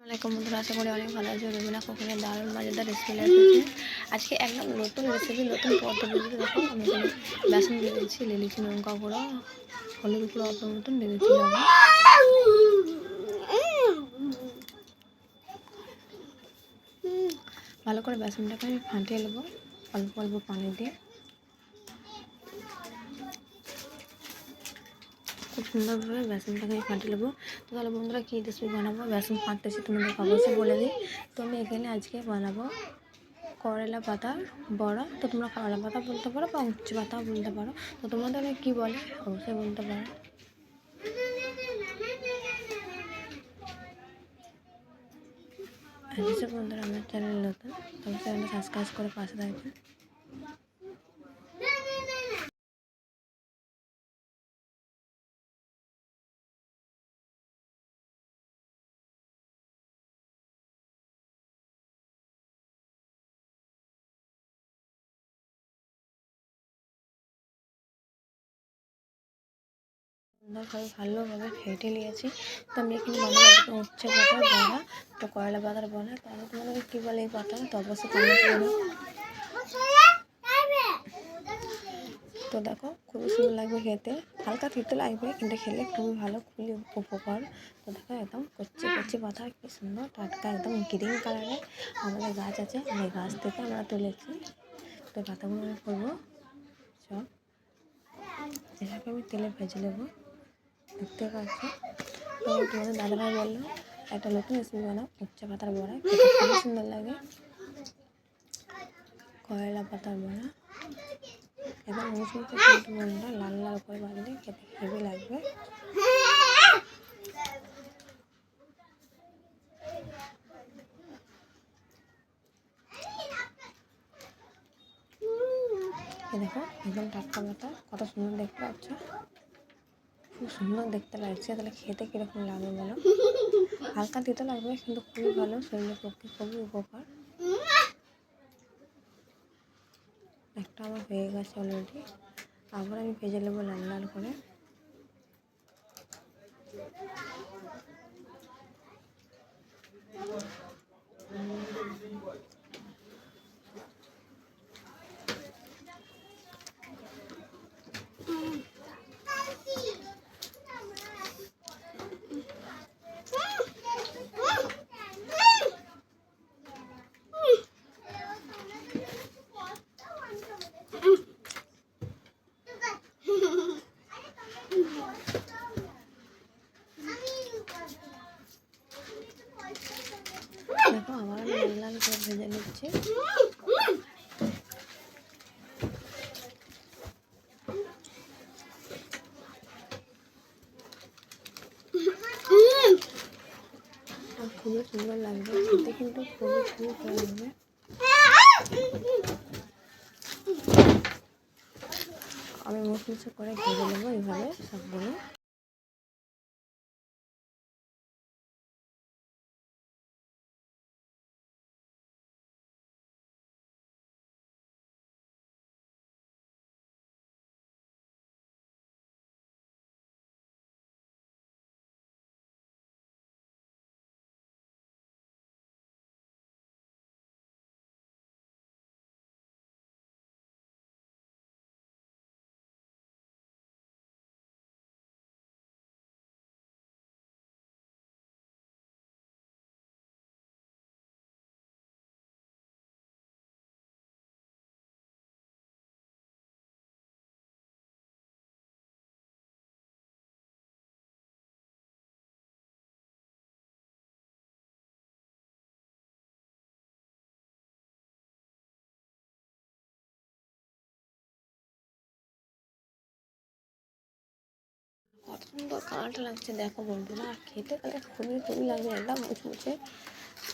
আসসালামাইকুম বন্ধুরা, আশা করি অনেক ভালো আছে। রবিনা কখনের দারুণ মজাদার রেসিপি এসেছে আজকে। একদম নতুন রেসিপি, নতুন পদ্ধতিতে। দেখো আমি এখানে বেসন দিয়ে দিচ্ছি, লিখেছি লঙ্কা গুঁড়ো, হলুদ গুঁড়ো অল্প মতন দিয়ে দিচ্ছি, ভালো করে বেসনটাকে আমি ফাটিয়ে নেবো অল্প অল্প পানি দিয়ে। খুব সুন্দরভাবে বেসনটাকে আমি ফাটিয়ে নেবো। তো তাহলে বন্ধুরা কী রেসিপি বানাবো, বেসন ফাটতেছি তোমাদেরকে অবশ্যই বলে দিই। তো আমি এখানে আজকে বানাবো করলা পাতার বড়া। তো তোমরা করলা পাতা বলতে পারো বা উচ্ছে পাতাও বলতে পারো, তো তোমাদের কী বলে অবশ্যই বলতে পারো। যেসব বন্ধুরা আমার চ্যানেল নতুন, তবে চ্যানেলটা সাবস্ক্রাইব করে পাশে থাকবেন। সুন্দরভাবে ভালোভাবে ফেটে নিয়েছি। তো আমি এখানে বানাবো উচ্ছে পাতার বড়া, তো করলা পাতার বড়া। তো আমি তোমাদের কী বলে এই পাতা, তো অবশ্যই কমেন্ট করো। তো দেখো খুবই সুন্দর লাগবে খেতে, হালকা তিতো লাগবে কিন্তু খেলে খুবই ভালো, খুবই উপকার। তো দেখো একদম কচি কচি পাতা, কি সুন্দর টাটকা, একদম গ্রিন কালারের আমাদের গাছ আছে, এই গাছ থেকে আমরা তুলেছি। তো পাতাগুলো আমি করবো সব এটাকে আমি তেলে ভেজে নেবো, দেখতে পাচ্ছি। তো তোমাদের দাদাভাই বললো একটা নতুন রেসিপি বানাও, উচ্ছে পাতার বড়া, খেতে খুবই সুন্দর লাগে। করলা পাতার বড়া একদম মুচমুচে কিন্তু বন্ধুরা লাল লাল করে বাঁধলে খেতে হেভি লাগবে। দেখো একদম টাটকা পাতা, কত সুন্দর দেখতে পাচ্ছ, খুব সুন্দর দেখতে লাগছে। তাহলে খেতে কীরকম লাগবে বলো, হালকা দিতে লাগবে কিন্তু খুবই ভালো, শরীরের পক্ষে খুবই উপকার। একটা আমার হয়ে গেছে অলরেডি, আবার আমি ভেজে নেবো লাল লাল করে। দেখো আবার আমি লাল লাল করে ভেজে নিচ্ছি। খুবই সুন্দর লাগবে খেতে, কিন্তু খুবই খুবই ভালো লাগবে। আমি মুচমুচে করে ভেজে নেবো এইভাবে সবগুলো। কত সুন্দর কালারটা লাগছে দেখো বন্ধুরা, আর খেতে গেলে খুবই খুবই লাগবে, একদম মুচমুচে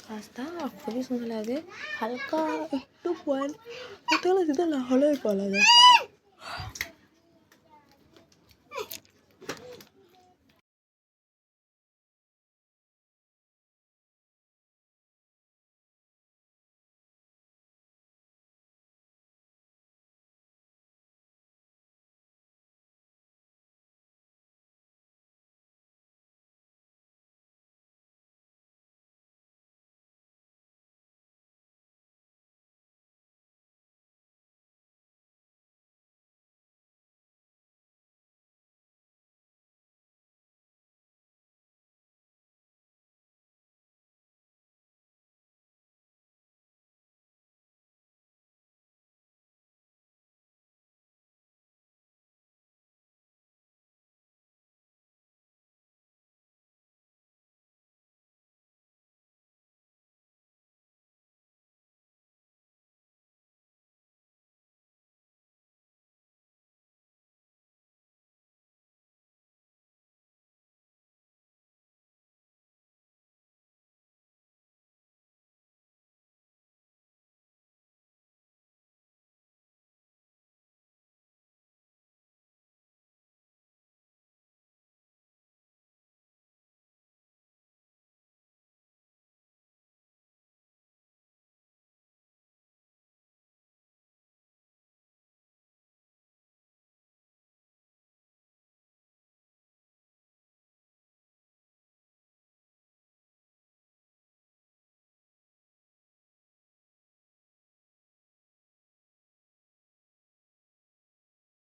পাস্তা, আর খুবই সুন্দর লাগে। হালকা একটু বয়েল হতে গেলে সেটা না হলেই বলা যায়।